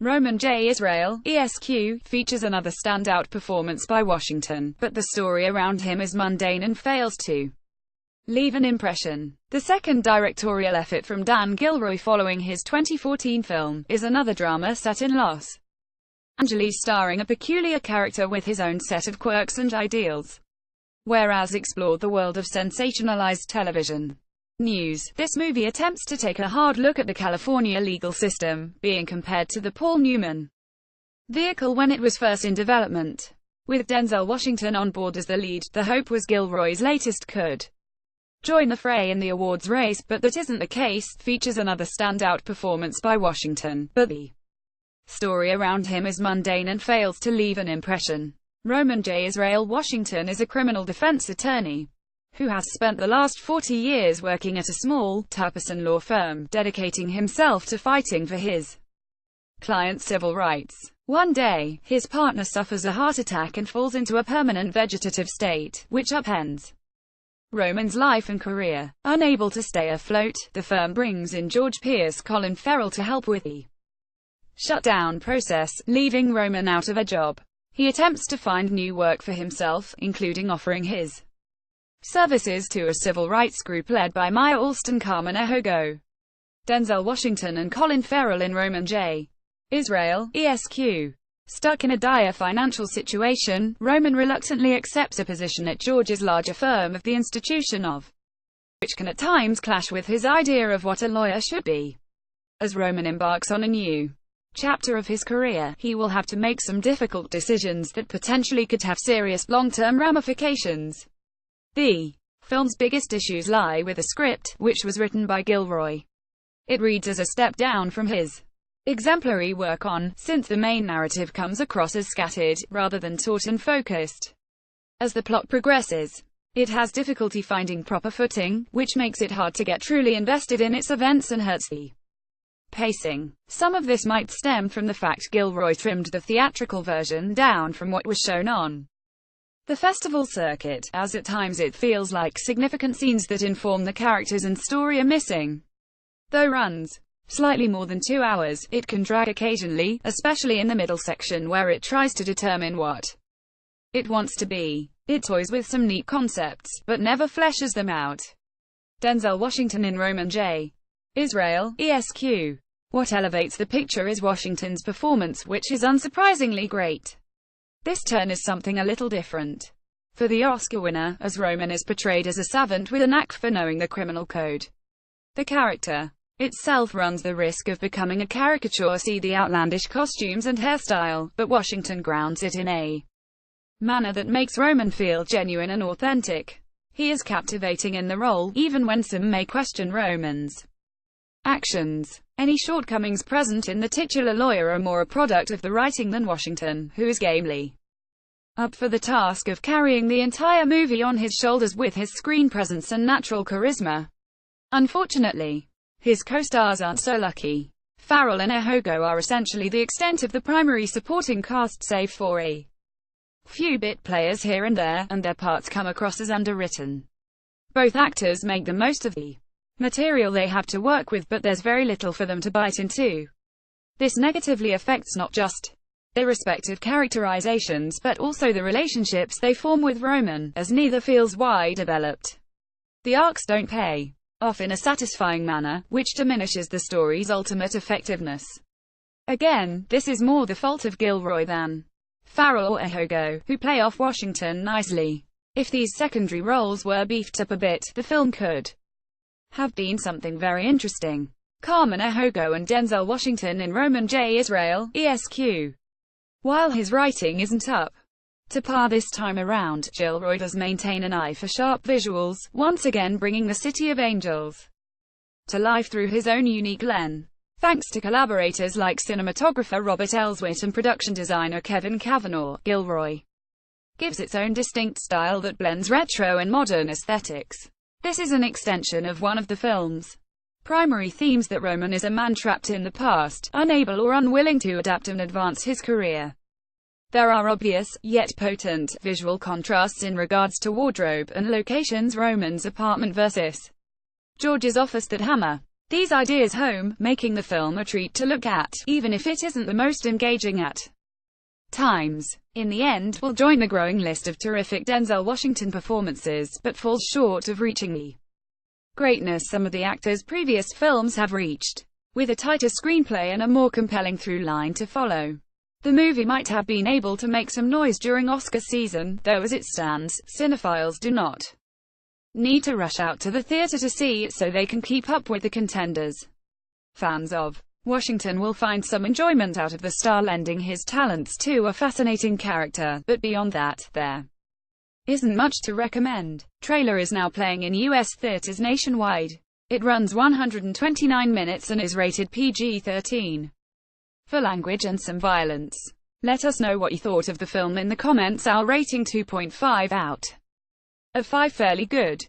Roman J. Israel, ESQ, features another standout performance by Washington, but the story around him is mundane and fails to leave an impression. The second directorial effort from Dan Gilroy following his 2014 film, is another drama set in Los Angeles starring a peculiar character with his own set of quirks and ideals. Whereas explored the world of sensationalized television news, this movie attempts to take a hard look at the California legal system, being compared to the Paul Newman vehicle when it was first in development. With Denzel Washington on board as the lead, the hope was Gilroy's latest could join the fray in the awards race, but that isn't the case. Features another standout performance by Washington, but the story around him is mundane and fails to leave an impression. Roman J. Israel Washington is a criminal defense attorney who has spent the last 40 years working at a small, two-person law firm, dedicating himself to fighting for his client's civil rights. One day, his partner suffers a heart attack and falls into a permanent vegetative state, which upends Roman's life and career. Unable to stay afloat, the firm brings in George Pierce Colin Farrell to help with the shutdown process, leaving Roman out of a job. He attempts to find new work for himself, including offering his services to a civil rights group led by Maya Alston Carmen Ejogo. Denzel Washington and Colin Farrell in Roman J. Israel, ESQ. Stuck in a dire financial situation, Roman reluctantly accepts a position at George's larger firm of the institution of which can at times clash with his idea of what a lawyer should be. As Roman embarks on a new chapter of his career, he will have to make some difficult decisions that potentially could have serious long-term ramifications. The film's biggest issues lie with the script, which was written by Gilroy. It reads as a step down from his exemplary work on, since the main narrative comes across as scattered, rather than taut and focused. As the plot progresses, it has difficulty finding proper footing, which makes it hard to get truly invested in its events and hurts the pacing. Some of this might stem from the fact Gilroy trimmed the theatrical version down from what was shown on the festival circuit, as at times it feels like significant scenes that inform the characters and story are missing. Though runs slightly more than 2 hours, it can drag occasionally, especially in the middle section where it tries to determine what it wants to be. It toys with some neat concepts, but never fleshes them out. Denzel Washington in Roman J. Israel, ESQ. What elevates the picture is Washington's performance, which is unsurprisingly great. This turn is something a little different for the Oscar winner, as Roman is portrayed as a savant with a knack for knowing the criminal code. The character itself runs the risk of becoming a caricature, see the outlandish costumes and hairstyle, but Washington grounds it in a manner that makes Roman feel genuine and authentic. He is captivating in the role, even when some may question Roman's actions. Any shortcomings present in the titular lawyer are more a product of the writing than Washington, who is gamely up for the task of carrying the entire movie on his shoulders with his screen presence and natural charisma. Unfortunately, his co-stars aren't so lucky. Farrell and Ejogo are essentially the extent of the primary supporting cast, save for a few bit players here and there, and their parts come across as underwritten. Both actors make the most of the material they have to work with, but there's very little for them to bite into. This negatively affects not just their respective characterizations, but also the relationships they form with Roman, as neither feels wide developed. The arcs don't pay off in a satisfying manner, which diminishes the story's ultimate effectiveness. Again, this is more the fault of Gilroy than Farrell or Ejogo, who play off Washington nicely. If these secondary roles were beefed up a bit, the film could have been something very interesting. Carmen Ejogo and Denzel Washington in Roman J. Israel, ESQ. While his writing isn't up to par this time around, Gilroy does maintain an eye for sharp visuals, once again bringing the City of Angels to life through his own unique lens. Thanks to collaborators like cinematographer Robert Elswit and production designer Kevin Cavanaugh, Gilroy gives its own distinct style that blends retro and modern aesthetics. This is an extension of one of the film's primary themes, that Roman is a man trapped in the past, unable or unwilling to adapt and advance his career. There are obvious, yet potent, visual contrasts in regards to wardrobe and locations. Roman's apartment versus George's office that hammer these ideas home, making the film a treat to look at, even if it isn't the most engaging at times. In the end, will join the growing list of terrific Denzel Washington performances, but falls short of reaching the greatness some of the actor's previous films have reached. With a tighter screenplay and a more compelling through line to follow, the movie might have been able to make some noise during Oscar season, though as it stands, cinephiles do not need to rush out to the theater to see it so they can keep up with the contenders. Fans of Washington will find some enjoyment out of the star lending his talents to a fascinating character, but beyond that, there isn't much to recommend. Trailer is now playing in US theaters nationwide. It runs 129 minutes and is rated PG-13. For language and some violence. Let us know what you thought of the film in the comments. Our rating 2.5 out of 5, fairly good.